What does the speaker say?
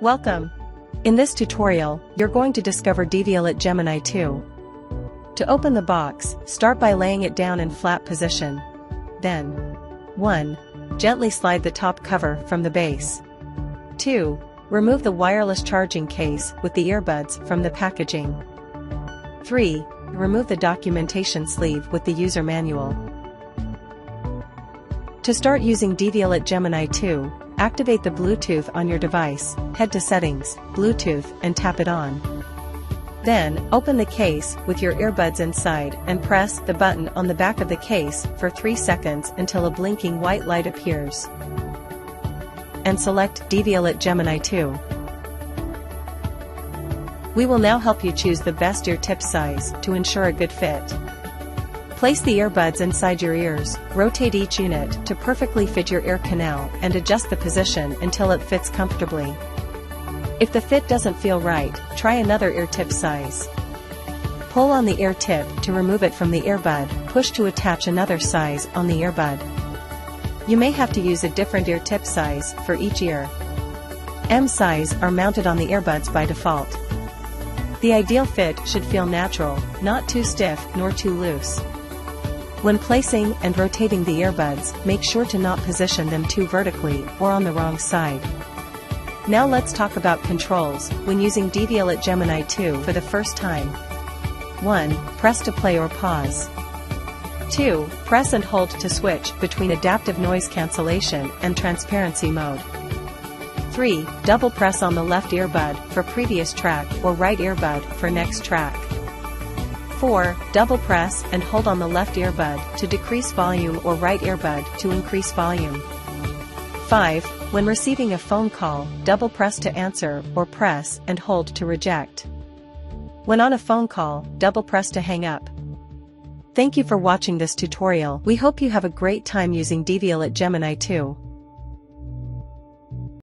Welcome! In this tutorial, you're going to discover Devialet Gemini 2. To open the box, start by laying it down in flat position. Then, 1. Gently slide the top cover from the base. 2. Remove the wireless charging case with the earbuds from the packaging. 3. Remove the documentation sleeve with the user manual. To start using Devialet Gemini 2, activate the Bluetooth on your device, head to Settings, Bluetooth and tap it on. Then, open the case with your earbuds inside and press the button on the back of the case for 3 seconds until a blinking white light appears. And select Devialet Gemini 2. We will now help you choose the best ear tip size to ensure a good fit. Place the earbuds inside your ears, rotate each unit to perfectly fit your ear canal and adjust the position until it fits comfortably. If the fit doesn't feel right, try another ear tip size. Pull on the ear tip to remove it from the earbud, push to attach another size on the earbud. You may have to use a different ear tip size for each ear. M size are mounted on the earbuds by default. The ideal fit should feel natural, not too stiff nor too loose. When placing and rotating the earbuds, make sure to not position them too vertically or on the wrong side. Now let's talk about controls when using Devialet Gemini 2 for the first time. 1. Press to play or pause. 2. Press and hold to switch between adaptive noise cancellation and transparency mode. 3. Double press on the left earbud for previous track or right earbud for next track. 4. Double press and hold on the left earbud to decrease volume or right earbud to increase volume. 5. When receiving a phone call, double press to answer or press and hold to reject. When on a phone call, double press to hang up. Thank you for watching this tutorial. We hope you have a great time using Devialet Gemini 2.